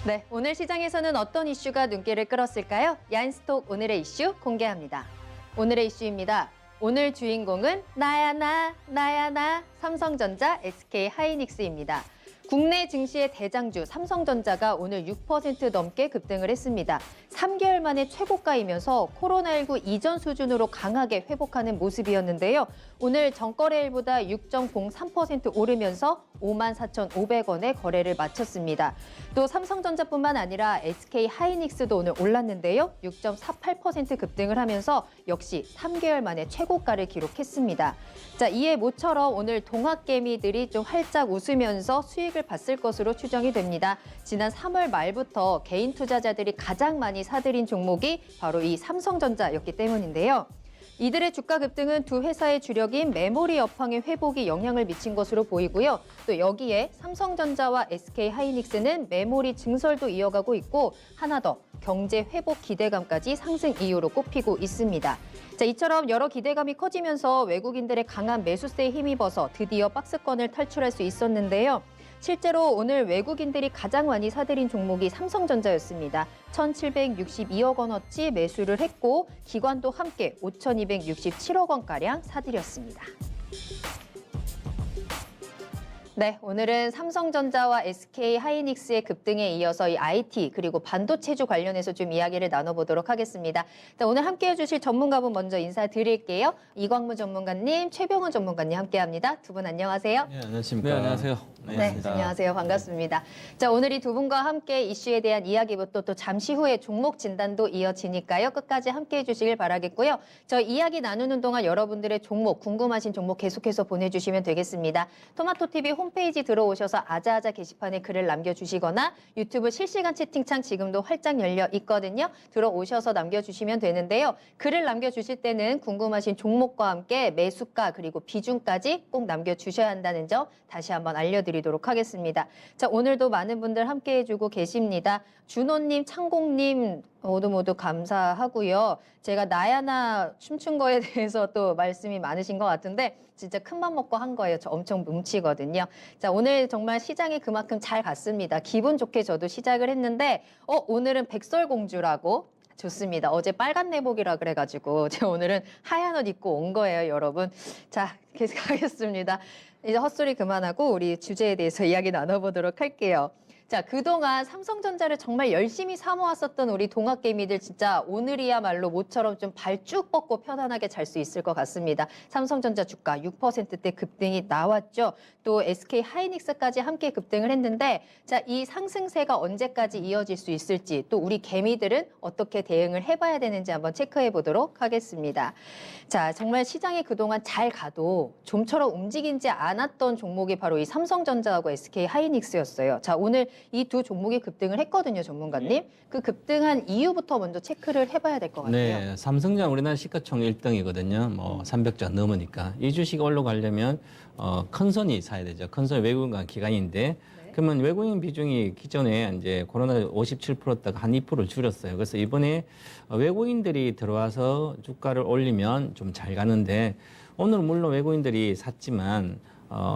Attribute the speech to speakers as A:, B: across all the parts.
A: 네, 오늘 시장에서는 어떤 이슈가 눈길을 끌었을까요? 야인스톡 오늘의 이슈 공개합니다. 오늘의 이슈입니다. 오늘 주인공은 나야 나 삼성전자, SK하이닉스입니다. 국내 증시의 대장주 삼성전자가 오늘 6% 넘게 급등을 했습니다. 3개월 만에 최고가이면서 코로나19 이전 수준으로 강하게 회복하는 모습이었는데요. 오늘 전거래일보다 6.03% 오르면서 54,500원에 거래를 마쳤습니다. 또 삼성전자뿐만 아니라 SK하이닉스도 오늘 올랐는데요. 6.48% 급등을 하면서 역시 3개월 만에 최고가를 기록했습니다. 자, 이에 모처럼 오늘 동학개미들이 좀 활짝 웃으면서 수익을 봤을 것으로 추정이 됩니다. 지난 3월 말부터 개인 투자자들이 가장 많이 사들인 종목이 바로 이 삼성전자였기 때문인데요. 이들의 주가 급등은 두 회사의 주력인 메모리 업황의 회복이 영향을 미친 것으로 보이고요. 또 여기에 삼성전자와 SK하이닉스는 메모리 증설도 이어가고 있고 하나 더 경제 회복 기대감까지 상승 이유로 꼽히고 있습니다. 자, 이처럼 여러 기대감이 커지면서 외국인들의 강한 매수세에 힘입어서 드디어 박스권을 탈출할 수 있었는데요. 실제로 오늘 외국인들이 가장 많이 사들인 종목이 삼성전자였습니다. 1,762억 원어치 매수를 했고 기관도 함께 5,267억 원가량 사들였습니다. 네, 오늘은 삼성전자와 SK하이닉스의 급등에 이어서 이 IT 그리고 반도체주 관련해서 좀 이야기를 나눠보도록 하겠습니다. 자, 오늘 함께해 주실 전문가분 먼저 인사드릴게요. 이광무 전문가님, 최병훈 전문가님 함께합니다. 두 분 안녕하세요.
B: 네, 안녕하십니까.
C: 네, 안녕하세요.
A: 네, 안녕하세요. 반갑습니다. 자, 오늘 이 두 분과 함께 이슈에 대한 이야기부터 또 잠시 후에 종목 진단도 이어지니까요. 끝까지 함께해 주시길 바라겠고요. 저 이야기 나누는 동안 여러분들의 종목, 궁금하신 종목 계속해서 보내주시면 되겠습니다. 토마토TV 홈페이지 들어오셔서 아자아자 게시판에 글을 남겨주시거나 유튜브 실시간 채팅창 지금도 활짝 열려 있거든요. 들어오셔서 남겨주시면 되는데요. 글을 남겨주실 때는 궁금하신 종목과 함께 매수가 그리고 비중까지 꼭 남겨주셔야 한다는 점 다시 한번 알려드리도록 하겠습니다. 자, 오늘도 많은 분들 함께해주고 계십니다. 준호님, 창공님 모두 감사하고요. 제가 나야나 춤춘 거에 대해서 또 말씀이 많으신 것 같은데 진짜 큰맘 먹고 한 거예요. 저 엄청 뭉치거든요. 자, 오늘 정말 시장이 그만큼 잘 갔습니다. 기분 좋게 저도 시작을 했는데 오늘은 백설공주라고 좋습니다. 어제 빨간 내복이라 그래가지고 제가 오늘은 하얀 옷 입고 온 거예요, 여러분. 자, 계속하겠습니다. 이제 헛소리 그만하고 우리 주제에 대해서 이야기 나눠보도록 할게요. 자, 그동안 삼성전자를 정말 열심히 사모았었던 우리 동학개미들 진짜 오늘이야말로 모처럼 좀 발 쭉 뻗고 편안하게 잘 수 있을 것 같습니다. 삼성전자 주가 6%대 급등이 나왔죠. 또 SK하이닉스까지 함께 급등을 했는데 자, 이 상승세가 언제까지 이어질 수 있을지 또 우리 개미들은 어떻게 대응을 해봐야 되는지 한번 체크해 보도록 하겠습니다. 자, 정말 시장이 그동안 잘 가도 좀처럼 움직이지 않았던 종목이 바로 이 삼성전자하고 SK하이닉스였어요. 자, 오늘 이 두 종목이 급등을 했거든요, 전문가님. 그 급등한 이유부터 먼저 체크를 해봐야 될 것 같아요.
B: 네, 삼성전 우리나라 시가총 1등이거든요. 뭐 300조 넘으니까. 이 주식 올라가려면 큰 손이 사야 되죠. 큰 손이 외국인과 기관인데 그러면 외국인 비중이 기존에 이제 코로나 57%다가 한 2%를 줄였어요. 그래서 이번에 외국인들이 들어와서 주가를 올리면 좀 잘 가는데 오늘은 물론 외국인들이 샀지만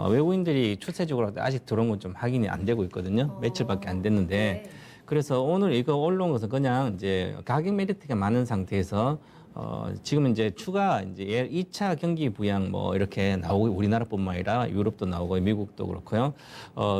B: 외국인들이 추세적으로 아직 들어온 건 좀 확인이 안 되고 있거든요. 며칠밖에 안 됐는데.
A: 네.
B: 그래서 오늘 이거 올라온 것은 그냥 이제 가격 메리트가 많은 상태에서 지금 이제 추가 이제 2차 경기 부양 뭐 이렇게 나오고 우리나라뿐만 아니라 유럽도 나오고 미국도 그렇고요.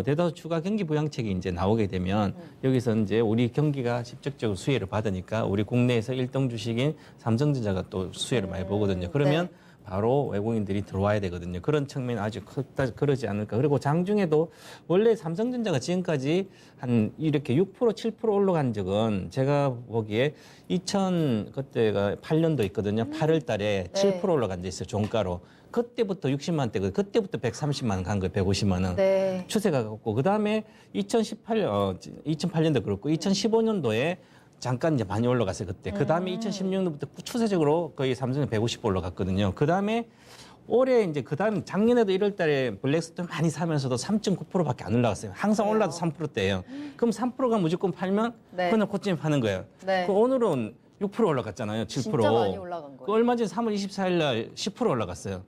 B: 대다수 추가 경기 부양책이 이제 나오게 되면 여기서 이제 우리 경기가 직접적으로 수혜를 받으니까 우리 국내에서 1등 주식인 삼성전자가 또 수혜를 많이 보거든요. 그러면 바로 외국인들이 들어와야 되거든요. 그런 측면이 아주 크다 그러지 않을까. 그리고 장중에도 원래 삼성전자가 지금까지 한 이렇게 6% 7% 올라간 적은 제가 보기에 그때가 8년도 있거든요. 8월 달에 7% 올라간 적 있어요. 종가로. 그때부터 60만 대고 그때부터 130만 원 간 거예요. 150만 원.
A: 네.
B: 추세가 갔고 그다음에 2008년도 그렇고 2015년도에 잠깐 이제 많이 올라갔어요, 그때. 그 다음에 2016년부터 추세적으로 거의 삼성은 150 올라갔거든요. 그 다음에 올해 이제 그 다음 작년에도 1월 달에 블랙스톤 많이 사면서도 3.9%밖에 안 올라갔어요. 항상 올라도 3%대예요. 그럼 3%가 무조건 팔면
A: 네.
B: 그냥 고점 파는 거예요.
A: 네.
B: 그 오늘은 6% 올라갔잖아요, 7%.
A: 진짜 많이 올라간 거예요.
B: 그 얼마 전 3월 24일 날 10% 올라갔어요.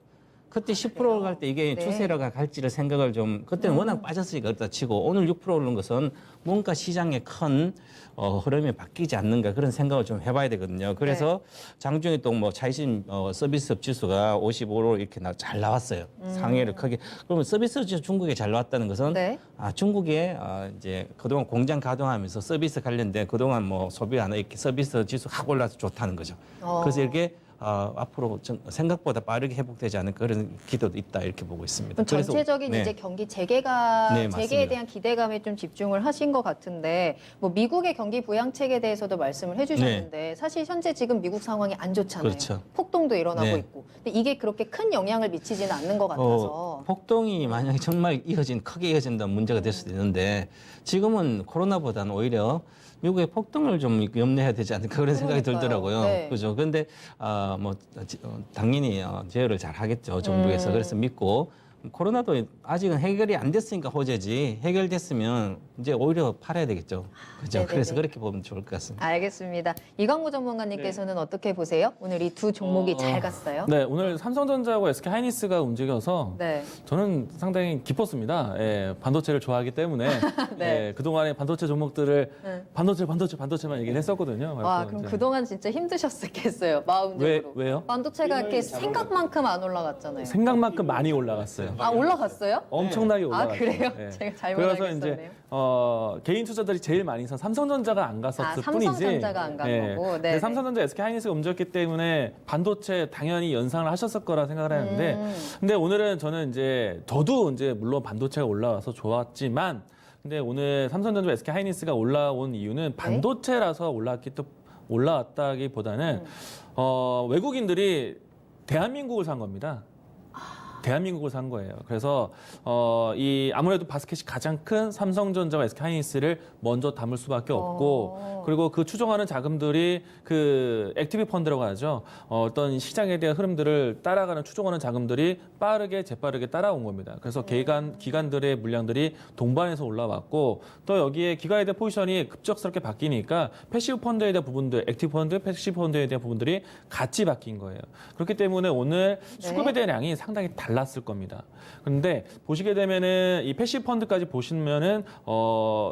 B: 그때 10% 갈 때 이게
A: 네.
B: 추세로가 갈지를 생각을 좀 그때는 워낙 빠졌으니까 그렇다 치고 오늘 6% 오른 것은 뭔가 시장의 큰 흐름이 바뀌지 않는가 그런 생각을 좀 해봐야 되거든요. 그래서 장중에 또 뭐 차이신 서비스업 지수가 55로 이렇게 잘 나왔어요. 상해를 크게. 그러면 서비스 지수 중국에 잘 나왔다는 것은
A: 네.
B: 중국에 이제 그동안 공장 가동하면서 서비스 관련된 그동안 뭐 소비 안 이렇게 서비스 지수 확 올라서 좋다는 거죠. 그래서 이렇게 앞으로 생각보다 빠르게 회복되지 않을 그런 기도도 있다 이렇게 보고 있습니다.
A: 그럼 전체적인
B: 네.
A: 이제 경기 재개가
B: 네,
A: 재개에
B: 맞습니다.
A: 대한 기대감에 좀 집중을 하신 것 같은데 뭐 미국의 경기 부양책에 대해서도 말씀을 해주셨는데 사실 현재 지금 미국 상황이 안 좋잖아요.
B: 그렇죠.
A: 폭동도 일어나고
B: 네.
A: 있고 근데 이게 그렇게 큰 영향을 미치지는 않는 것 같아서
B: 폭동이 만약에 정말 크게 이어진다면 문제가 될 수도 있는데 지금은 코로나보다는 오히려 미국의 폭동을 좀 염려해야 되지 않을까 그런 생각이
A: 그러니까요.
B: 들더라고요.
A: 네.
B: 그죠. 근데 당연히 제어를 잘 하겠죠. 정부에서. 그래서 믿고 코로나도 아직은 해결이 안 됐으니까 호재지 해결됐으면 이제 오히려 팔아야 되겠죠. 그죠.
A: 네네네.
B: 그래서 그렇게 보면 좋을 것 같습니다.
A: 알겠습니다. 이광구 전문가님께서는 어떻게 보세요? 오늘 이 두 종목이 잘 갔어요?
C: 네, 오늘 삼성전자하고 SK하이닉스가 움직여서
A: 네.
C: 저는 상당히 기뻤습니다. 예, 반도체를 좋아하기 때문에
A: 네.
C: 예, 그동안에 반도체 종목들을
A: 네.
C: 반도체만 얘기를 했었거든요.
A: 와,
C: 그래서
A: 그럼
C: 이제
A: 그동안 진짜 힘드셨겠어요, 마음적으로.
C: 왜요?
A: 반도체가 이렇게 생각만큼 안 올라갔잖아요.
C: 생각만큼 많이 올라갔어요.
A: 아, 올라갔어요?
C: 엄청나게
A: 아,
C: 올라갔어요.
A: 그래요?
C: 예.
A: 제가 잘못
C: 그래서
A: 알겠었네요.
C: 이제 개인 투자들이 제일 많이 선 삼성전자가 안 갔었을 뿐이지.
A: 삼성전자가 안 간 거고. 네.
C: 근데 삼성전자, SK하이닉스가 움직였기 때문에 반도체 당연히 연상을 하셨을 거라 생각을 하는데, 근데 오늘은 저도 이제 물론 반도체가 올라와서 좋았지만, 근데 오늘 삼성전자, SK하이닉스가 올라온 이유는 반도체라서 올라왔다기보다는 외국인들이 대한민국을 산 겁니다. 대한민국을 산 거예요. 그래서 아무래도 바스켓이 가장 큰 삼성전자와 SK하이닉스를 먼저 담을 수밖에 없고, 그리고 그 추정하는 자금들이 그 액티브 펀드라고 하죠. 어떤 시장에 대한 흐름들을 따라가는 추정하는 자금들이 재빠르게 따라온 겁니다. 그래서 기관들의 물량들이 동반해서 올라왔고, 또 여기에 기관에 대한 포지션이 급작스럽게 바뀌니까 패시브 펀드에 대한 부분들, 액티브 펀드, 패시브 펀드에 대한 부분들이 같이 바뀐 거예요. 그렇기 때문에 오늘 수급에 대한 양이 상당히 달랐을 겁니다. 그런데 보시게 되면은 이 패시브 펀드까지 보시면은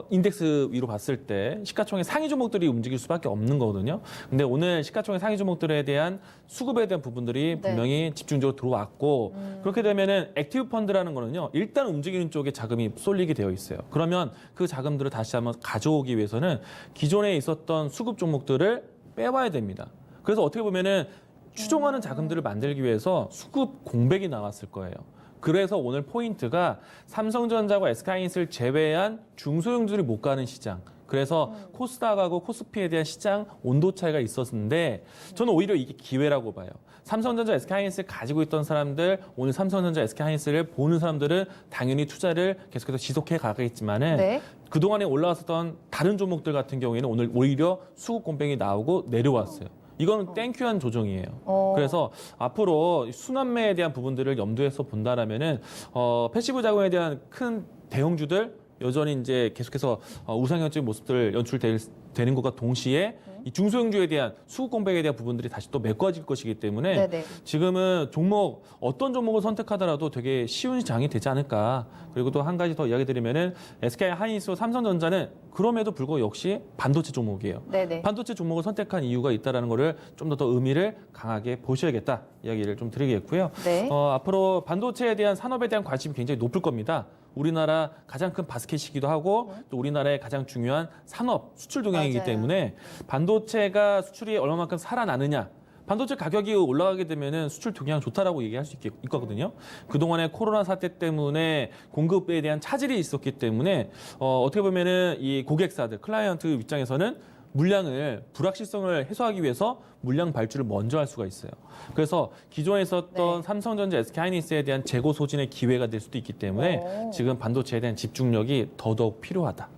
C: 인덱스 위로 봤을 때 시가총액 상위 종목들이 움직일 수밖에 없는 거거든요. 근데 오늘 시가총액 상위 종목들에 대한 수급에 대한 부분들이 분명히 집중적으로 들어왔고, 그렇게 되면은 액티브 펀드라는 거는요, 일단 움직이는 쪽에 자금이 쏠리게 되어 있어요. 그러면 그 자금들을 다시 한번 가져오기 위해서는 기존에 있었던 수급 종목들을 빼와야 됩니다. 그래서 어떻게 보면은 추종하는 자금들을 만들기 위해서 수급 공백이 나왔을 거예요. 그래서 오늘 포인트가 삼성전자와 SK하이닉스를 제외한 중소형주들이 못 가는 시장. 그래서 코스닥하고 코스피에 대한 시장 온도 차이가 있었는데 저는 오히려 이게 기회라고 봐요. 삼성전자, SK하이닉스를 가지고 있던 사람들, 오늘 삼성전자, SK하이닉스를 보는 사람들은 당연히 투자를 계속해서 지속해 가겠지만은 그동안에 올라왔었던 다른 종목들 같은 경우에는 오늘 오히려 수급 공백이 나오고 내려왔어요. 이건 땡큐한 조정이에요. 그래서 앞으로 순환매에 대한 부분들을 염두에서 본다라면은 패시브 자금에 대한 큰 대형주들 여전히 이제 계속해서 우상향적인 모습들 연출되는 것과 동시에 이 중소형주에 대한 수급 공백에 대한 부분들이 다시 또 메꿔질 것이기 때문에 지금은 어떤 종목을 선택하더라도 되게 쉬운 장이 되지 않을까. 그리고 또 한 가지 더 이야기 드리면은 SK하이닉스, 삼성전자는 그럼에도 불구하고 역시 반도체 종목이에요. 반도체 종목을 선택한 이유가 있다라는 거를 좀 더 의미를 강하게 보셔야겠다 이야기를 좀 드리겠고요. 앞으로 반도체에 대한 산업에 대한 관심이 굉장히 높을 겁니다. 우리나라 가장 큰 바스켓이기도 하고 또 우리나라의 가장 중요한 산업 수출 동향이기 때문에 반도체가 수출이 얼마만큼 살아나느냐, 반도체 가격이 올라가게 되면은 수출 동향 좋다라고 얘기할 수 있거든요. 그동안에 코로나 사태 때문에 공급에 대한 차질이 있었기 때문에 어떻게 보면은 이 고객사들, 클라이언트 입장에서는 물량을 불확실성을 해소하기 위해서 물량 발주를 먼저 할 수가 있어요. 그래서 기존에 있었던 삼성전자, SK하이닉스에 대한 재고 소진의 기회가 될 수도 있기 때문에 지금 반도체에 대한 집중력이 더더욱 필요하다.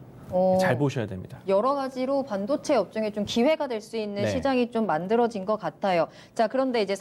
C: 잘 보셔야 됩니다.
A: 여러 가지로 반도체 업종에 좀 기회가 될 수 있는 시장이 좀 만들어진 것 같아요. 자, 그런데 이제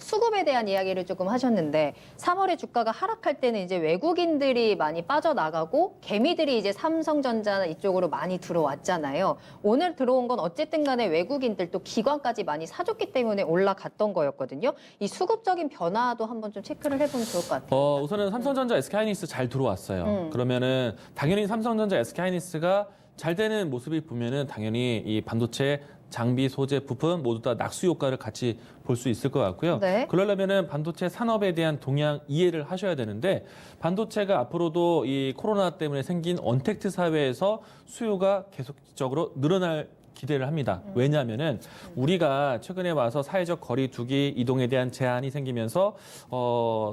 A: 수급에 대한 이야기를 조금 하셨는데 3월에 주가가 하락할 때는 이제 외국인들이 많이 빠져나가고 개미들이 이제 삼성전자 이쪽으로 많이 들어왔잖아요. 오늘 들어온 건 어쨌든 간에 외국인들 또 기관까지 많이 사줬기 때문에 올라갔던 거였거든요. 이 수급적인 변화도 한번 좀 체크를 해보면 좋을 것 같아요.
C: 우선은 삼성전자, SK하이닉스 잘 들어왔어요. 그러면은 당연히 삼성전자, SK하이닉스가 잘 되는 모습이 보면은 당연히 이 반도체 장비, 소재, 부품 모두 다 낙수 효과를 같이 볼 수 있을 것 같고요.
A: 네.
C: 그러려면은 반도체 산업에 대한 동향 이해를 하셔야 되는데 반도체가 앞으로도 이 코로나 때문에 생긴 언택트 사회에서 수요가 계속적으로 늘어날 기대를 합니다. 왜냐하면은 우리가 최근에 와서 사회적 거리 두기, 이동에 대한 제한이 생기면서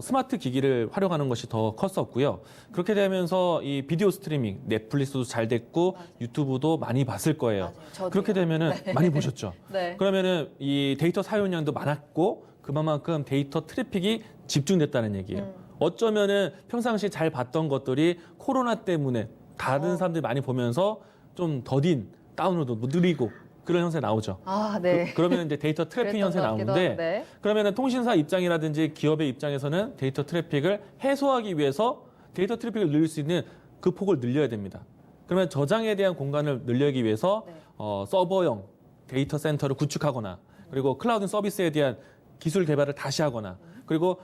C: 스마트 기기를 활용하는 것이 더 컸었고요. 그렇게 되면서 이 비디오 스트리밍, 넷플릭스도 잘 됐고 유튜브도 많이 봤을 거예요.
A: 맞아요. 저도요.
C: 그렇게 되면은 많이 보셨죠.
A: 네.
C: 그러면은 이 데이터 사용량도 많았고 그만큼 데이터 트래픽이 집중됐다는 얘기예요. 어쩌면은 평상시 잘 봤던 것들이 코로나 때문에 다른 사람들이 많이 보면서 좀 더딘 다운로드 느리고 그런 형태 나오죠.
A: 아, 네.
C: 그러면 이제 데이터 트래픽
A: 그랬던
C: 형태
A: 것 같기도
C: 나오는데
A: 하고, 네.
C: 그러면은 통신사 입장이라든지 기업의 입장에서는 데이터 트래픽을 해소하기 위해서 데이터 트래픽을 늘릴 수 있는 그 폭을 늘려야 됩니다. 그러면 저장에 대한 공간을 늘리기 위해서
A: 네.
C: 서버형 데이터 센터를 구축하거나 그리고 클라우드 서비스에 대한 기술 개발을 다시 하거나 그리고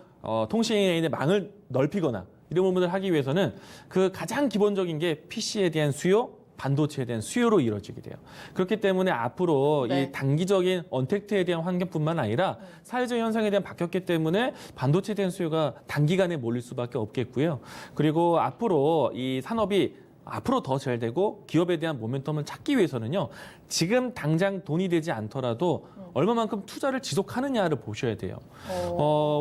C: 통신에 있는 망을 넓히거나 이런 부분을 하기 위해서는 그 가장 기본적인 게 PC에 대한 수요, 반도체에 대한 수요로 이루어지게 돼요. 그렇기 때문에 앞으로
A: 네.
C: 이 단기적인 언택트에 대한 환경뿐만 아니라 사회적 현상에 대한 바뀌었기 때문에 반도체에 대한 수요가 단기간에 몰릴 수밖에 없겠고요. 그리고 앞으로 이 산업이 앞으로 더 잘 되고 기업에 대한 모멘텀을 찾기 위해서는요. 지금 당장 돈이 되지 않더라도 얼마만큼 투자를 지속하느냐를 보셔야 돼요.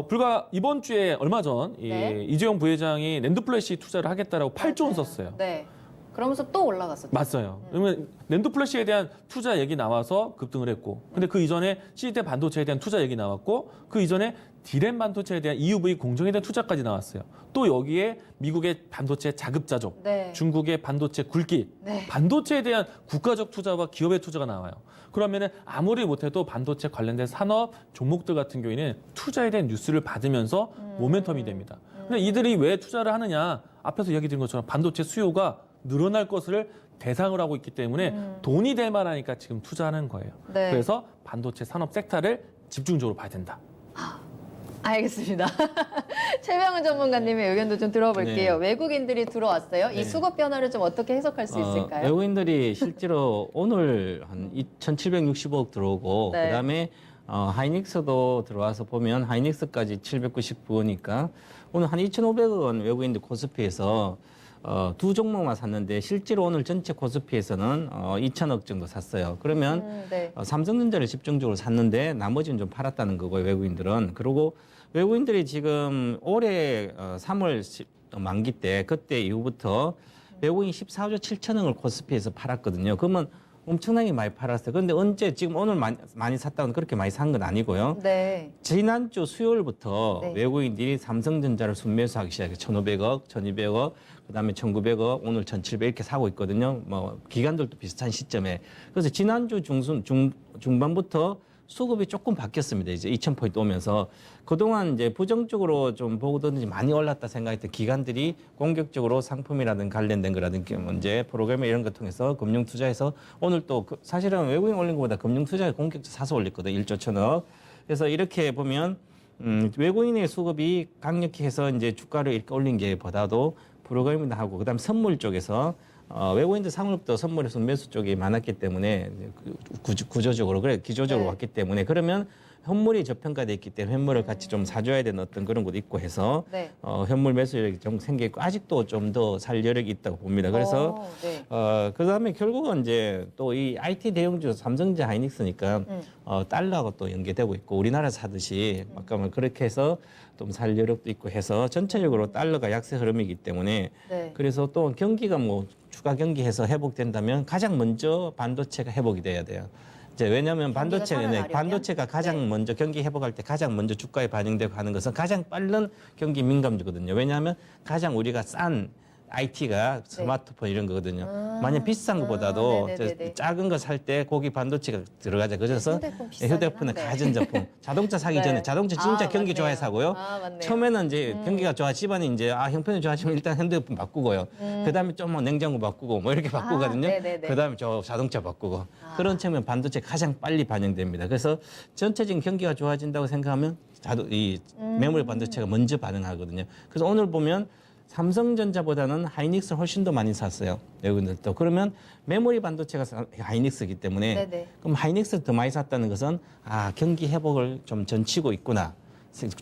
C: 불과 이번 주에 얼마 전
A: 네.
C: 이재용 부회장이 낸드플래시 투자를 하겠다라고 8조 원 썼어요.
A: 네. 그러면서 또 올라갔었죠.
C: 맞아요. 그러면 낸드 플래시에 대한 투자 얘기 나와서 급등을 했고, 근데 그 이전에 시대 반도체에 대한 투자 얘기 나왔고, 그 이전에 디램 반도체에 대한 EUV 공정에 대한 투자까지 나왔어요. 또 여기에 미국의 반도체 자급자족,
A: 네.
C: 중국의 반도체 굴기,
A: 네.
C: 반도체에 대한 국가적 투자와 기업의 투자가 나와요. 그러면은 아무리 못해도 반도체 관련된 산업 종목들 같은 경우에는 투자에 대한 뉴스를 받으면서 모멘텀이 됩니다. 근데 이들이 왜 투자를 하느냐? 앞에서 이야기 드린 것처럼 반도체 수요가 늘어날 것을 대상으로 하고 있기 때문에 돈이 될 만하니까 지금 투자하는 거예요.
A: 네.
C: 그래서 반도체 산업 섹터를 집중적으로 봐야 된다.
A: 알겠습니다. 최명은 전문가님의 의견도 좀 들어볼게요.
B: 네.
A: 외국인들이 들어왔어요. 이
B: 네.
A: 수급 변화를 좀 어떻게 해석할 수 있을까요?
B: 외국인들이 실제로 오늘 한 2,765억 들어오고
A: 네.
B: 그다음에 하이닉스도 들어와서 보면 하이닉스까지 799억이니까 오늘 한 2,500억 원 외국인들 코스피에서 두 종목만 샀는데 실제로 오늘 전체 코스피에서는 2천억 정도 샀어요. 그러면
A: 네.
B: 삼성전자를 집중적으로 샀는데 나머지는 좀 팔았다는 거고요. 외국인들은. 그리고 외국인들이 지금 올해 3월 만기 때 그때 이후부터 외국인 14조 7천억을 코스피에서 팔았거든요. 그러면 엄청나게 많이 팔았어요. 그런데 언제 지금 오늘 많이 샀다고는 그렇게 많이 산 건 아니고요.
A: 네.
B: 지난주 수요일부터
A: 네.
B: 외국인들이 삼성전자를 순매수하기 시작해요. 1,500억, 1,200억, 그다음에 1,900억, 오늘 1,700 이렇게 사고 있거든요. 뭐 기간들도 비슷한 시점에. 그래서 지난주 중반부터 수급이 조금 바뀌었습니다. 이제 2,000포인트 오면서 그동안 이제 부정적으로 좀 보고든지 많이 올랐다 생각했던 기관들이 공격적으로 상품이라든 관련된 거라든지 문제 프로그램 이런 거 통해서 금융 투자해서 오늘 또 사실은 외국인 올린 것보다 금융 투자에 공격적 사서 올렸거든요. 1조 1,000억. 그래서 이렇게 보면 외국인의 수급이 강력히 해서 이제 주가를 이렇게 올린 게 보다도 프로그램이나 하고 그다음 선물 쪽에서 외국인들 상업도 선물에서 매수 쪽이 많았기 때문에 구조적으로 그래 기조적으로
A: 네.
B: 왔기 때문에 그러면 현물이 저평가돼 있기 때문에 현물을 같이 좀 사줘야 되는 어떤 그런 것도 있고 해서
A: 네.
B: 현물 매수력이 좀 생겨 있고 아직도 좀 더 살 여력이 있다고 봅니다. 그래서
A: 네.
B: 그다음에 결국은 이제 또 이 IT 대형주 삼성전자 하이닉스니까 달러하고 또 연계되고 있고 우리나라 사듯이 아까 뭐 그렇게 해서 좀 살 여력도 있고 해서 전체적으로 달러가 약세 흐름이기 때문에
A: 네.
B: 그래서 또 경기가 뭐 추가 경기해서 회복된다면 가장 먼저 반도체가 회복이 돼야 돼요. 이제 왜냐하면
A: 살아나려면?
B: 반도체가 가장
A: 네.
B: 먼저 경기 회복할 때 가장 먼저 주가에 반영되고 하는 것은 가장 빠른 경기 민감주거든요. 왜냐하면 가장 우리가 싼 IT가 스마트폰 이런 거거든요. 만약 비싼 것보다도
A: 네네네네.
B: 작은 거 살 때 거기 반도체가 들어가자. 그래서
A: 휴대폰 비싸긴
B: 휴대폰은
A: 한데.
B: 가전제품. 자동차 사기
A: 네.
B: 전에 자동차 진짜 경기
A: 맞네요.
B: 좋아해 사고요.
A: 맞네요.
B: 처음에는 이제 경기가 좋아 집안이 이제 형편이 좋아지면 일단 핸드폰 바꾸고요. 그다음에 좀 뭐 냉장고 바꾸고 뭐 이렇게 바꾸거든요.
A: 네네네.
B: 그다음에 저 자동차 바꾸고 그런 측면 반도체 가장 빨리 반영됩니다. 그래서 전체적인 경기가 좋아진다고 생각하면 이 메모리 반도체가 먼저 반응하거든요. 그래서 오늘 보면 삼성전자보다는 하이닉스를 훨씬 더 많이 샀어요. 외국인들도. 그러면 메모리 반도체가 하이닉스이기 때문에
A: 네네.
B: 그럼 하이닉스를 더 많이 샀다는 것은 경기 회복을 좀 전치고 있구나.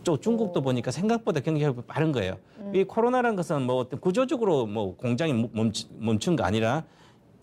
B: 또 중국도 보니까 생각보다 경기 회복이 빠른 거예요. 이 코로나라는 것은 뭐 어떤 구조적으로 뭐 공장이 멈춘 거 아니라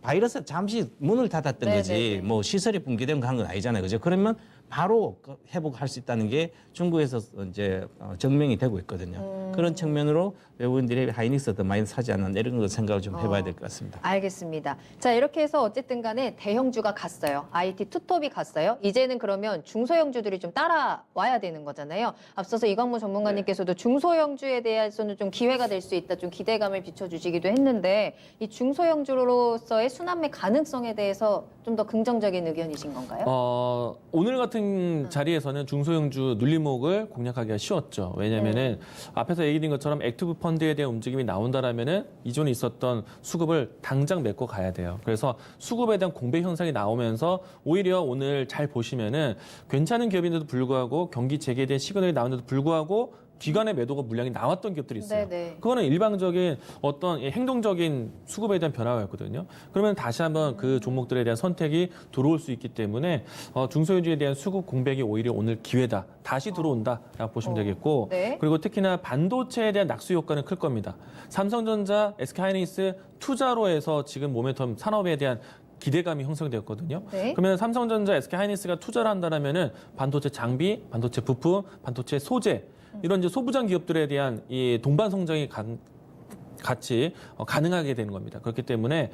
B: 바이러스 잠시 문을 닫았던
A: 네네네.
B: 거지 뭐 시설이 붕괴된 거 한 건 아니잖아요. 그죠? 그러면 바로 회복할 수 있다는 게 중국에서 이제 증명이 되고 있거든요. 그런 측면으로 외국인들이 하이닉스 더 많이 사지 않았나 이런 거 생각을 좀 해봐야 될 것 같습니다.
A: 알겠습니다. 자, 이렇게 해서 어쨌든 간에 대형주가 갔어요. IT 투톱이 갔어요. 이제는 그러면 중소형주들이 좀 따라와야 되는 거잖아요. 앞서서 이광무 전문가님께서도 중소형주에 대해서는 좀 기회가 될 수 있다, 좀 기대감을 비춰주시기도 했는데 이 중소형주로서의 순환매 가능성에 대해서 좀 더 긍정적인 의견이신 건가요?
C: 오늘 같은 자리에서는 중소형주 눌림목을 공략하기가 쉬웠죠. 왜냐면은 앞에서 얘기드린 것처럼 액티브 펀드에 대한 움직임이 나온다라면은 이전에 있었던 수급을 당장 메꿔 가야 돼요. 그래서 수급에 대한 공백 현상이 나오면서 오히려 오늘 잘 보시면은 괜찮은 기업인데도 불구하고 경기 재개에 대한 시그널이 나오는데도 불구하고 기관의 매도가 물량이 나왔던 기업들이 있어요.
A: 네네.
C: 그거는 일방적인 어떤 행동적인 수급에 대한 변화였거든요. 그러면 다시 한번 그 종목들에 대한 선택이 들어올 수 있기 때문에 중소형주에 대한 수급 공백이 오히려 오늘 기회다. 다시 들어온다라고 보시면 되겠고
A: 네.
C: 그리고 특히나 반도체에 대한 낙수 효과는 클 겁니다. 삼성전자, SK하이닉스 투자로 해서 지금 모멘텀 산업에 대한 기대감이 형성되었거든요.
A: 네.
C: 그러면 삼성전자, SK하이닉스가 투자를 한다라면은 반도체 장비, 반도체 부품, 반도체 소재 이런 이제 소부장 기업들에 대한 이 동반 성장이 같이 가능하게 되는 겁니다. 그렇기 때문에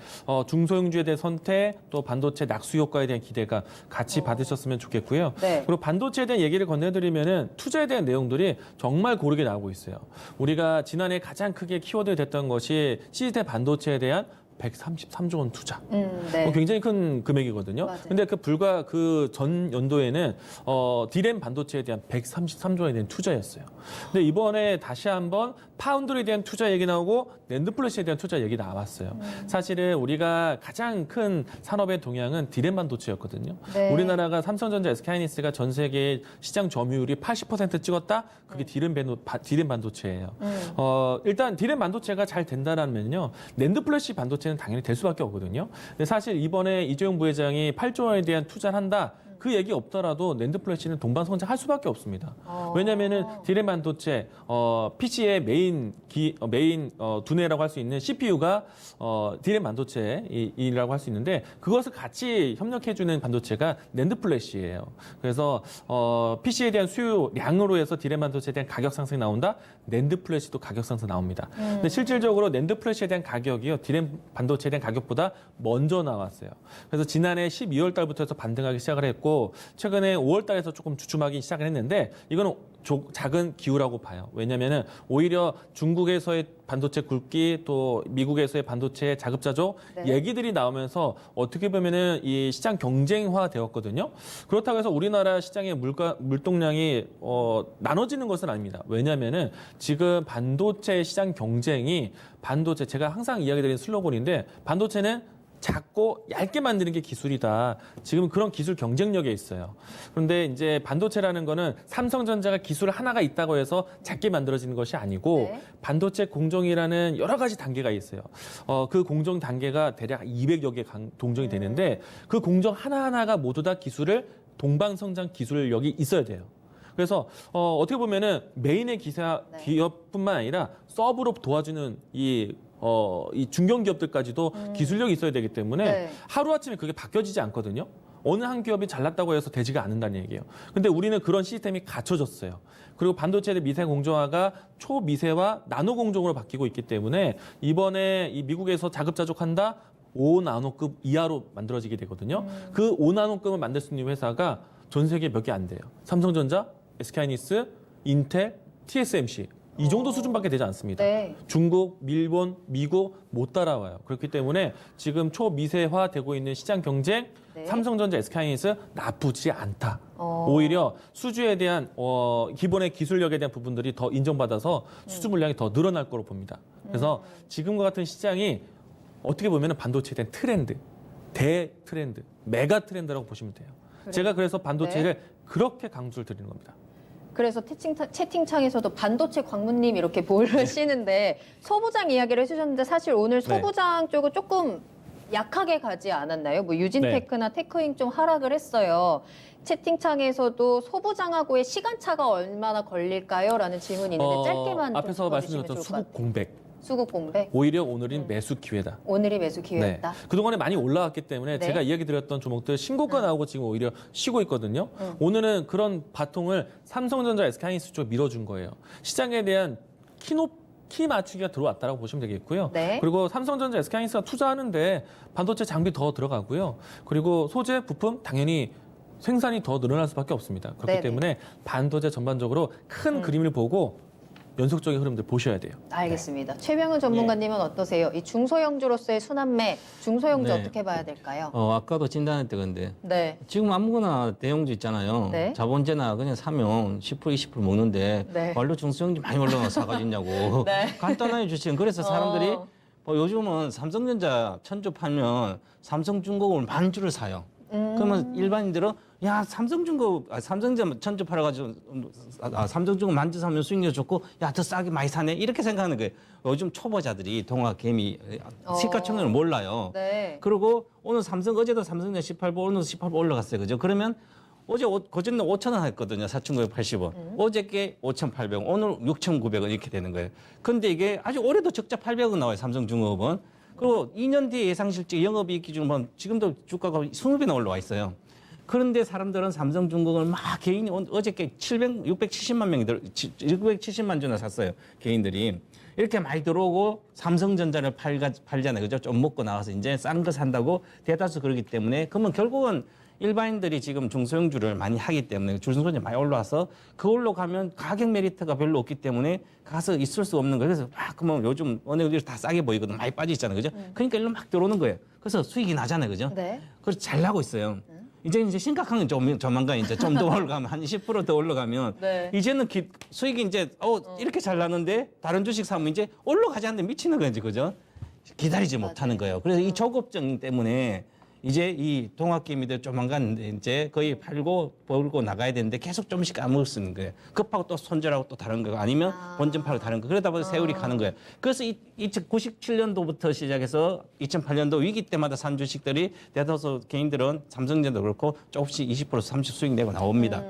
C: 중소형주에 대한 선택 또 반도체 낙수 효과에 대한 기대가 같이 받으셨으면 좋겠고요.
A: 네.
C: 그리고 반도체에 대한 얘기를 건네드리면은 투자에 대한 내용들이 정말 고르게 나오고 있어요. 우리가 지난해 가장 크게 키워드 됐던 것이 시스템 반도체에 대한 133조 원 투자.
A: 네.
C: 굉장히 큰 금액이거든요.
A: 맞아요.
C: 근데 불과 그 전 연도에는 디램 반도체에 대한 133조 원에 대한 투자였어요. 근데 이번에 다시 한번 파운드리에 대한 투자 얘기 나오고 낸드 플래시에 대한 투자 얘기 나왔어요. 사실은 우리가 가장 큰 산업의 동향은 디램 반도체였거든요.
A: 네.
C: 우리나라가 삼성전자, SK하이닉스가 전 세계 시장 점유율이 80% 찍었다? 그게 디램 반도체예요. 일단 디램 반도체가 잘 된다라면요. 낸드 플래시 반도체는 당연히 될 수밖에 없거든요. 근데 사실 이번에 이재용 부회장이 8조 원에 대한 투자를 한다. 그 얘기 없더라도 낸드 플래시는 동반 성장할 수밖에 없습니다. 왜냐면은 디램 반도체 PC의 메인 두뇌라고 할 수 있는 CPU가 디램 반도체이라고 할 수 있는데 그것을 같이 협력해주는 반도체가 낸드 플래시예요. 그래서 PC에 대한 수요량으로 해서 디램 반도체에 대한 가격 상승이 나온다. 낸드 플래시도 가격 상승 나옵니다. 근데 실질적으로 낸드 플래시에 대한 가격이요 디램 반도체에 대한 가격보다 먼저 나왔어요. 그래서 지난해 12월 달부터 해서 반등하기 시작을 했고 최근에 5월 달에서 조금 주춤하기 시작을 했는데 이거는 작은 기우라고 봐요. 왜냐면은 오히려 중국에서의 반도체 굵기 또 미국에서의 반도체 자급자족
A: 네.
C: 얘기들이 나오면서 어떻게 보면은 이 시장 경쟁화 되었거든요. 그렇다고 해서 우리나라 시장의 물동량이 나눠지는 것은 아닙니다. 왜냐면은 지금 반도체 시장 경쟁이 제가 항상 이야기드리는 슬로건인데 반도체는 작고 얇게 만드는 게 기술이다. 지금 그런 기술 경쟁력에 있어요. 그런데 이제 반도체라는 거는 삼성전자가 기술 하나가 있다고 해서 작게 만들어지는 것이 아니고
A: 네.
C: 반도체 공정이라는 여러 가지 단계가 있어요. 그 공정 단계가 대략 200여 개 동정이 되는데 그 공정 하나하나가 모두 다 동방성장 기술력이 있어야 돼요. 그래서 어떻게 보면은 메인의 기업뿐만 아니라 서브로 도와주는 이 중견기업들까지도 기술력이 있어야 되기 때문에
A: 네.
C: 하루아침에 그게 바뀌어지지 않거든요. 어느 한 기업이 잘났다고 해서 되지가 않는다는 얘기예요. 근데 우리는 그런 시스템이 갖춰졌어요. 그리고 반도체의 미세 공정화가 초미세와 나노 공정으로 바뀌고 있기 때문에 이번에 이 미국에서 자급자족한다 5나노급 이하로 만들어지게 되거든요. 그 5나노급을 만들 수 있는 회사가 전 세계에 몇 개 안 돼요. 삼성전자, SK하이닉스, 인텔, TSMC 이 정도 수준밖에 되지 않습니다.
A: 네.
C: 중국, 일본, 미국 못 따라와요. 그렇기 때문에 지금 초미세화되고 있는 시장 경쟁
A: 네.
C: 삼성전자, SK하이닉스 나쁘지 않다.
A: 어.
C: 오히려 수주에 대한 기본의 기술력에 대한 부분들이 더 인정받아서 수주 물량이 더 늘어날 거로 봅니다. 그래서 지금과 같은 시장이 어떻게 보면 반도체에 대한 트렌드, 대트렌드, 메가 트렌드라고 보시면 돼요. 제가 그래서 반도체를 그렇게 강조를 드리는 겁니다.
A: 그래서 채팅창에서도 반도체 광무님 이렇게 보시는데 소부장 이야기를 해주셨는데 사실 오늘 소부장 쪽은 조금 약하게 가지 않았나요? 뭐 유진테크나 테크잉 좀 하락을 했어요. 채팅창에서도 소부장하고의 시간차가 얼마나 걸릴까요? 라는 질문이 있는데 짧게만 좀
C: 앞에서
A: 짚어주시면
C: 말씀드렸던
A: 좋을 것
C: 수급 공백.
A: 수급 공백.
C: 오히려 오늘은 매수 기회다.
A: 오늘이 매수 기회였다.
C: 그동안에 많이 올라왔기 때문에
A: 네.
C: 제가 이야기 드렸던 종목들 신고가 나오고 지금 오히려 쉬고 있거든요. 오늘은 그런 바통을 삼성전자, SK하이닉스 쪽 밀어준 거예요. 시장에 대한 키 맞추기가 들어왔다라고 보시면 되겠고요.
A: 네.
C: 그리고 삼성전자, SK하이닉스가 투자하는데 반도체 장비 더 들어가고요. 그리고 소재, 부품 당연히 생산이 더 늘어날 수밖에 없습니다. 그렇기
A: 네네.
C: 때문에 반도체 전반적으로 큰 그림을 보고 연속적인 흐름들 보셔야 돼요.
A: 알겠습니다. 최병훈 전문가님은 어떠세요? 이 중소형주로서의 순환매, 중소형주
B: 네.
A: 어떻게 봐야 될까요?
B: 아까도 진단했던 건데
A: 네.
B: 지금 아무거나 대형주 있잖아요.
A: 네.
B: 자본제나 그냥 사면 10% 20% 먹는데
A: 네.
B: 말로 중소형주 많이 올라가 사가지냐고.
A: 네.
B: 간단하게 주시는. 그래서 사람들이
A: 어.
B: 요즘은 삼성전자 1000주 팔면 삼성중공업을 만 주를 사요. 그러면 일반인들은 야 삼성중공업 삼성전자 1000주 팔아가지고 삼성중공업 만주 사면 수익률 좋고 야 더 싸게 많이 사네 이렇게 생각하는 거예요. 요즘 초보자들이 동학 개미 시가총액을 몰라요.
A: 네.
B: 그리고 오늘 어제도 삼성전자 18불 오늘 18불 올라갔어요. 그죠? 그러면 어제 그전에 5,000원 했거든요. 4,980원. 어저께 5,800원. 오늘 6,900원 이렇게 되는 거예요. 근데 이게 아주 올해도 적자 800원 나와요. 삼성중공업은. 그리고 2년 뒤에 예상실적 영업이익 기준으로 보면 지금도 주가가 20배나 올라와 있어요. 그런데 사람들은 삼성중공업을 막 개인이 어저께 670만 명이 670만 주나 샀어요. 개인들이. 이렇게 많이 들어오고 삼성전자를 팔잖아요. 그죠? 좀 먹고 나와서 이제 싼 거 산다고 대다수 그러기 때문에 그러면 결국은 일반인들이 지금 중소형주를 많이 하기 때문에 중소형주 많이 올라와서 그걸로 가면 가격 메리트가 별로 없기 때문에 가서 있을 수 없는 거예요. 그래서 막 그러면 요즘 어느 어디 다 싸게 보이거든. 많이 빠져 있잖아요. 그죠? 그러니까 일로 막 들어오는 거예요. 그래서 수익이 나잖아요. 그죠?
A: 네.
B: 그래서 잘 나고 있어요. 이제 심각한 건 조만간 이제 좀 더 올라가면 한 20% 더 올라가면
A: 네.
B: 이제는 수익이 이제 이렇게 잘 나는데 다른 주식 사면 이제 올라가지 않는데 미치는 거지. 그죠? 기다리지 못하는 거예요. 그래서 이 저급증 때문에 이제 이 동학개미들 조만간 이제 거의 팔고 벌고 나가야 되는데 계속 조금씩 까먹을 수 있는 거예요. 급하고 또 손절하고 또 다른 거 아니면 본전 팔고 다른 거. 그러다 보니 세월이 가는 거예요. 그래서 97년도부터 시작해서 2008년도 위기 때마다 산 주식들이 대다수 개인들은 삼성전자도 그렇고 조금씩 20% 30% 수익 내고 나옵니다.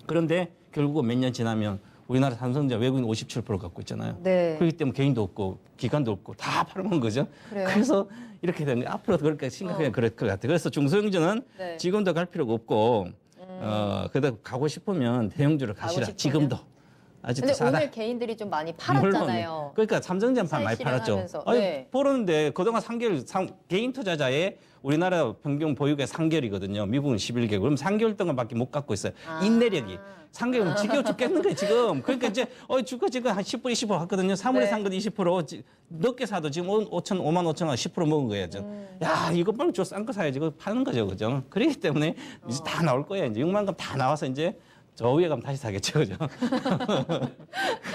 B: 그런데 결국은 몇 년 지나면 우리나라 삼성전자 외국인 57% 갖고 있잖아요.
A: 네.
B: 그렇기 때문에 개인도 없고 기관도 없고 다 팔아먹은 거죠.
A: 그래요?
B: 그래서 이렇게 되는 거예요. 앞으로도 그렇게 심각하게 그럴 것 같아요. 그래서 중소형주는
A: 네.
B: 지금도 갈 필요가 없고 그래도 가고 싶으면 대형주를 가시라.
A: 싶으면?
B: 지금도. 아직도
A: 근데
B: 싸다.
A: 오늘 개인들이 좀 많이 팔았잖아요.
B: 물론. 그러니까 삼성전자 많이 팔았죠.
A: 실행하면서.
B: 아니,
A: 네.
B: 보는데 그동안 3개월 개인 투자자의 우리나라 평균 보유가 3개월이거든요. 미국은 11개월. 그럼 3개월 동안밖에 못 갖고 있어요. 인내력이. 3개월은 지겨워 죽겠는 거예요, 지금. 그러니까 이제 주가 지금 한 10% 20% 갔거든요. 3월에
A: 네.
B: 산 건 20%. 늦게 사도 지금 5만 5천 원 10% 먹은 거예요. 야, 이거 빨리 싼 거 사야지. 이거 파는 거죠, 그죠? 그렇기 때문에 이제 다 나올 거예요. 이제 6만 건 다 나와서 이제 저 위에 가면 다시 사겠죠, 그죠?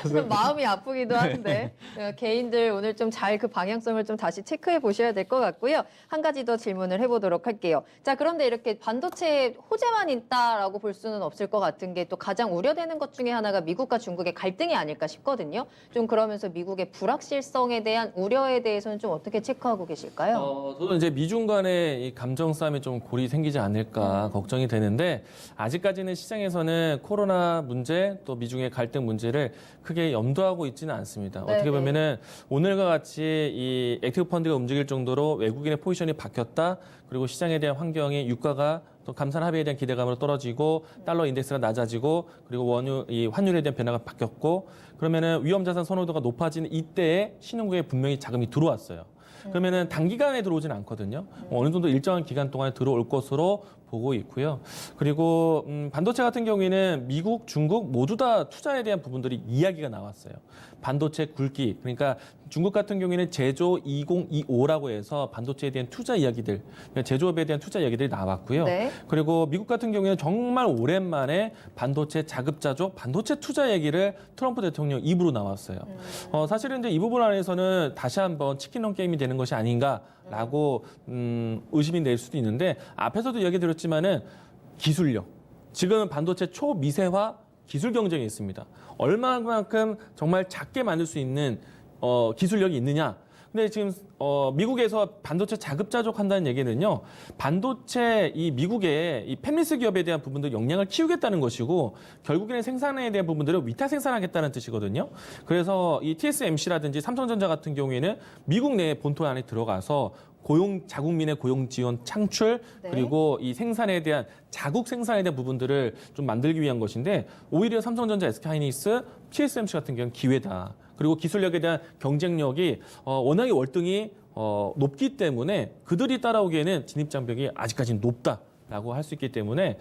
A: 좀 마음이 아프기도 한데 개인들 오늘 좀 잘 그 방향성을 좀 다시 체크해 보셔야 될 것 같고요. 한 가지 더 질문을 해보도록 할게요. 자, 그런데 이렇게 반도체 호재만 있다라고 볼 수는 없을 것 같은 게 또 가장 우려되는 것 중에 하나가 미국과 중국의 갈등이 아닐까 싶거든요. 좀 그러면서 미국의 불확실성에 대한 우려에 대해서는 좀 어떻게 체크하고 계실까요?
C: 저는 이제 미중 간의 이 감정 싸움에 좀 골이 생기지 않을까 걱정이 되는데 아직까지는 시장에서는 코로나 문제 또 미중의 갈등 문제를 크게 염두하고 있지는 않습니다.
A: 네네.
C: 어떻게 보면은 오늘과 같이 이 액티브 펀드가 움직일 정도로 외국인의 포지션이 바뀌었다. 그리고 시장에 대한 환경이 유가가 또 감산 합의에 대한 기대감으로 떨어지고 달러 인덱스가 낮아지고 그리고 이 환율에 대한 변화가 바뀌었고 그러면은 위험 자산 선호도가 높아지는 이때에 신흥국에 분명히 자금이 들어왔어요. 그러면은 단기간에 들어오진 않거든요. 어느 정도 일정한 기간 동안에 들어올 것으로 보고 있고요. 그리고 반도체 같은 경우에는 미국, 중국 모두 다 투자에 대한 부분들이 이야기가 나왔어요. 반도체 굵기, 그러니까 중국 같은 경우에는 제조 2025라고 해서 반도체에 대한 투자 이야기들, 그러니까 제조업에 대한 투자 이야기들이 나왔고요.
A: 네.
C: 그리고 미국 같은 경우에는 정말 오랜만에 반도체 자급자족, 반도체 투자 얘기를 트럼프 대통령 입으로 나왔어요. 사실은 이제 이 부분 안에서는 다시 한번 치킨런 게임이 되는 것이 아닌가라고 의심이 낼 수도 있는데 앞에서도 이야기 드렸지만은 기술력, 지금 반도체 초미세화 기술 경쟁이 있습니다. 얼마만큼 정말 작게 만들 수 있는 기술력이 있느냐. 근데 지금 미국에서 반도체 자급자족 한다는 얘기는요. 반도체 이 미국의 이 팹리스 기업에 대한 부분들 역량을 키우겠다는 것이고 결국에는 생산에 대한 부분들을 위탁 생산하겠다는 뜻이거든요. 그래서 이 TSMC라든지 삼성전자 같은 경우에는 미국 내 본토 안에 들어가서 자국민의 고용 지원 창출
A: 네.
C: 그리고 이 생산에 대한 자국 생산에 대한 부분들을 좀 만들기 위한 것인데 오히려 삼성전자, SK하이닉스, TSMC 같은 경우는 기회다. 그리고 기술력에 대한 경쟁력이 워낙에 월등히 높기 때문에 그들이 따라오기에는 진입 장벽이 아직까지는 높다라고 할 수 있기 때문에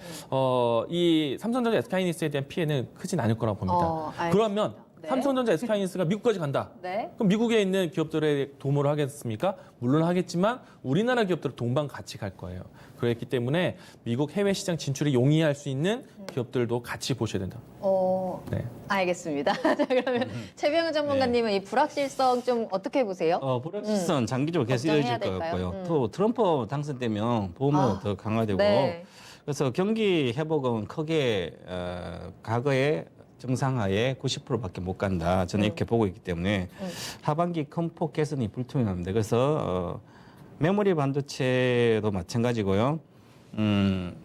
C: 이 삼성전자, SK하이닉스에 대한 피해는 크진 않을 거라고 봅니다.
A: 알겠습니다.
C: 그러면
A: 네.
C: 삼성전자, SK하이닉스가 미국까지 간다.
A: 네.
C: 그럼 미국에 있는 기업들에 도모를 하겠습니까? 물론 하겠지만 우리나라 기업들은 동반 같이 갈 거예요. 그렇기 때문에 미국 해외 시장 진출에 용이할 수 있는 기업들도 같이 보셔야 된다. 네.
A: 알겠습니다. 자, 그러면 최병훈 전문가님은 이 불확실성 좀 어떻게 보세요?
B: 불확실성 장기적으로 계속
A: 걱정해야
B: 이어질 것
A: 될까요?
B: 같고요. 또 트럼프 당선되면 보험은 더 강화되고
A: 네.
B: 그래서 경기 회복은 크게 과거에 정상화에 90%밖에 못 간다. 저는 이렇게 보고 있기 때문에 하반기 큰 폭 개선이 불투명합니다. 그래서 메모리 반도체도 마찬가지고요.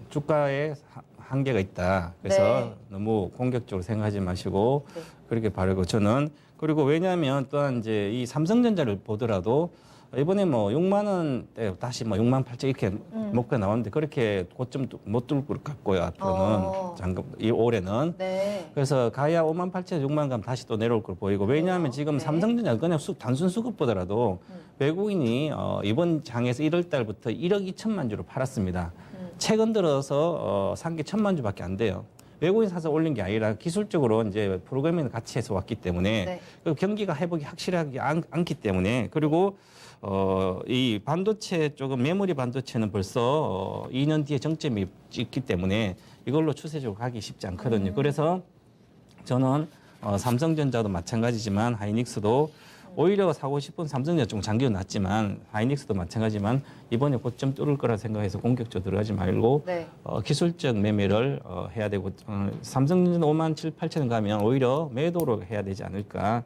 B: 주가에 한계가 있다. 그래서
A: 네.
B: 너무 공격적으로 생각하지 마시고
A: 네.
B: 그렇게 바라고 저는 그리고 왜냐하면 또한 이제 이 삼성전자를 보더라도 이번에 뭐 6만 원대 다시 뭐 6만 8천 이렇게 목표가 나왔는데 그렇게 고점 못 뚫을 것 같고요. 앞으로는 잠깐 이 올해는
A: 네.
B: 그래서 가야 5만 8천 6만 가면 다시 또 내려올 걸 보이고 왜냐하면 지금
A: 네.
B: 삼성전자 그냥 단순 수급보다라도 외국인이 이번 장에서 1월 달부터 1억 2천만 주로 팔았습니다. 최근 들어서 산 게 1천만 주밖에 안 돼요. 외국인 사서 올린 게 아니라 기술적으로 이제 프로그래밍을 같이 해서 왔기 때문에
A: 네.
B: 그 경기가 회복이 확실하지 않기 때문에 그리고 이 반도체 쪽은 메모리 반도체는 벌써 2년 뒤에 정점이 있기 때문에 이걸로 추세적으로 가기 쉽지 않거든요. 그래서 저는 삼성전자도 마찬가지지만 하이닉스도 오히려 사고 싶은 삼성전자 좀 장기는 낮지만 하이닉스도 마찬가지지만 이번에 고점 뚫을 거라 생각해서 공격적으로 들어가지 말고
A: 네.
B: 기술적 매매를 해야 되고 삼성전자 5만 7, 8천 가면 오히려 매도로 해야 되지 않을까.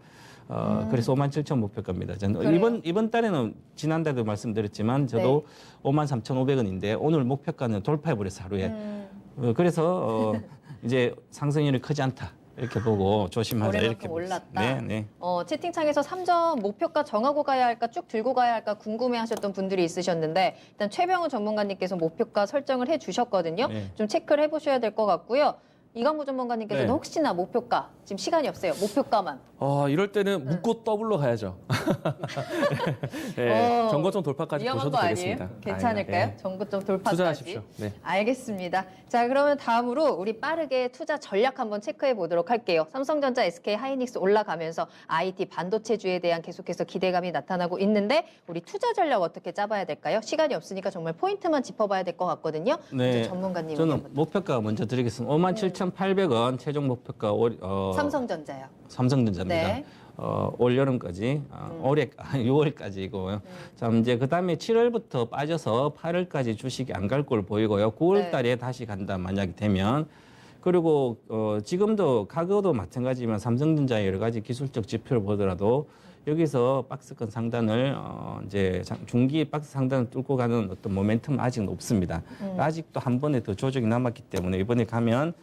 B: 그래서 5만 7천 목표가입니다. 저는
A: 그래요?
B: 이번 달에는 지난달에도 말씀드렸지만 저도 5만 3,500원인데 오늘 목표가는 돌파해버렸어 하루에. 그래서 이제 상승률이 크지 않다. 이렇게 보고 조심하자
A: 올해만큼
B: 이렇게
A: 올랐다.
B: 네, 네.
A: 채팅창에서 3점 목표가 정하고 가야 할까 쭉 들고 가야 할까 궁금해하셨던 분들이 있으셨는데 일단 최병훈 전문가님께서 목표가 설정을 해주셨거든요.
B: 네.
A: 좀 체크를 해보셔야 될 것 같고요. 이강무 전문가님께서는
C: 네.
A: 혹시나 목표가 지금 시간이 없어요. 목표가만.
C: 이럴 때는 묶고 더블로 가야죠. 네, 정거점 돌파까지
A: 위험한
C: 보셔도
A: 거
C: 되겠습니다.
A: 아니에요? 괜찮을까요?
C: 네.
A: 정구점 돌파까지.
C: 투자하십시오. 네.
A: 알겠습니다. 자, 그러면 다음으로 우리 빠르게 투자 전략 한번 체크해 보도록 할게요. 삼성전자, SK 하이닉스 올라가면서 IT 반도체주에 대한 계속해서 기대감이 나타나고 있는데 우리 투자 전략 어떻게 짜봐야 될까요? 시간이 없으니까 정말 포인트만 짚어봐야 될 것 같거든요. 먼저 전문가님.
B: 저는 목표가 먼저 드리겠습니다. 57,800원 최종 목표가
A: 삼성전자요.
B: 삼성전자입니다.
A: 네.
B: 올 여름까지 올해 6월까지고 자 이제 그다음에 7월부터 빠져서 8월까지 주식이 안 갈 걸 보이고요. 9월 달에 다시 간다 만약에 되면 그리고 지금도 과거도 마찬가지지만 삼성전자 여러 가지 기술적 지표를 보더라도 여기서 박스권 상단을 이제 중기 박스 상단을 뚫고 가는 어떤 모멘텀은 아직은 없습니다. 아직도 한 번에 더 조정이 남았기 때문에 이번에 가면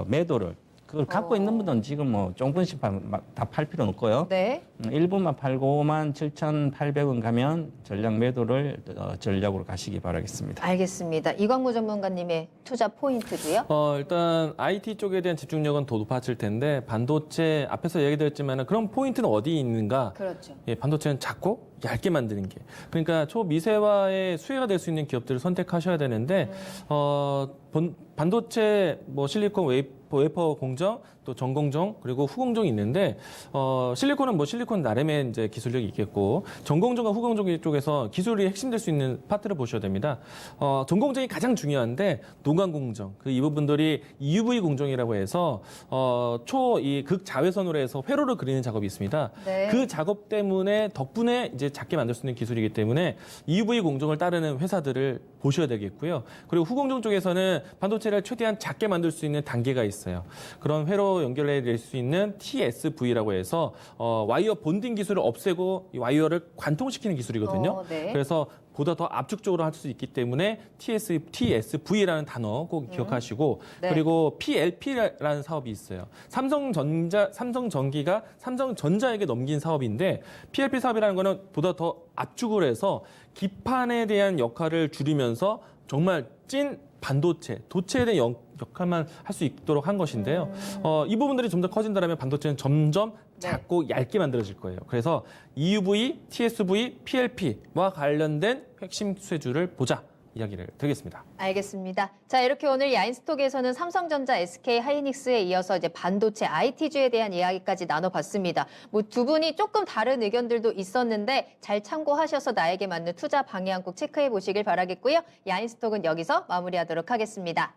B: 매도를 그걸 갖고 있는 분들은 지금 뭐 조금씩 다 팔 필요는 없고요.
A: 네.
B: 일부만 팔고 57,800원 가면 전략 매도를 전략으로 가시기 바라겠습니다.
A: 알겠습니다. 이광무 전문가님의 투자 포인트도요?
C: 일단 IT 쪽에 대한 집중력은 더 높아질 텐데 반도체 앞에서 얘기드렸지만 그런 포인트는 어디 있는가?
A: 그렇죠.
C: 예, 반도체는 작고 얇게 만드는 게. 그러니까 초미세화의 수혜가 될 수 있는 기업들을 선택하셔야 되는데 반도체 뭐 실리콘 웨이퍼 공정 또 전공정 그리고 후공정이 있는데 실리콘은 뭐 실리콘 나름의 이제 기술력이 있겠고 전공정과 후공정 쪽에서 기술이 핵심될 수 있는 파트를 보셔야 됩니다. 전공정이 가장 중요한데 노광 공정 이 부분들이 EUV 공정이라고 해서 이 극자외선으로 해서 회로를 그리는 작업이 있습니다.
A: 네.
C: 그 작업 때문에 덕분에 이제 작게 만들 수 있는 기술이기 때문에 EUV 공정을 따르는 회사들을 보셔야 되겠고요. 그리고 후공정 쪽에서는 반도체를 최대한 작게 만들 수 있는 단계가 있어요. 그런 회로 연결해낼 수 있는 TSV라고 해서 와이어 본딩 기술을 없애고 이 와이어를 관통시키는 기술이거든요.
A: 네.
C: 그래서 보다 더 압축적으로 할 수 있기 때문에 TSV라는 단어 꼭 기억하시고
A: 네.
C: 그리고 PLP라는 사업이 있어요. 삼성전기가 삼성전자에게 넘긴 사업인데 PLP 사업이라는 거는 보다 더 압축을 해서 기판에 대한 역할을 줄이면서 정말 찐 반도체, 도체에 대한 역할만 할 수 있도록 한 것인데요. 이 부분들이 점점 커진다면 반도체는 점점 작고 얇게 만들어질 거예요. 그래서 EUV, TSV, PLP와 관련된 핵심 수혜주를 보자 이야기를 드리겠습니다.
A: 알겠습니다. 자, 이렇게 오늘 야인스톡에서는 삼성전자, SK 하이닉스에 이어서 이제 반도체 IT주에 대한 이야기까지 나눠봤습니다. 뭐 두 분이 조금 다른 의견들도 있었는데 잘 참고하셔서 나에게 맞는 투자 방향 꼭 체크해 보시길 바라겠고요. 야인스톡은 여기서 마무리하도록 하겠습니다.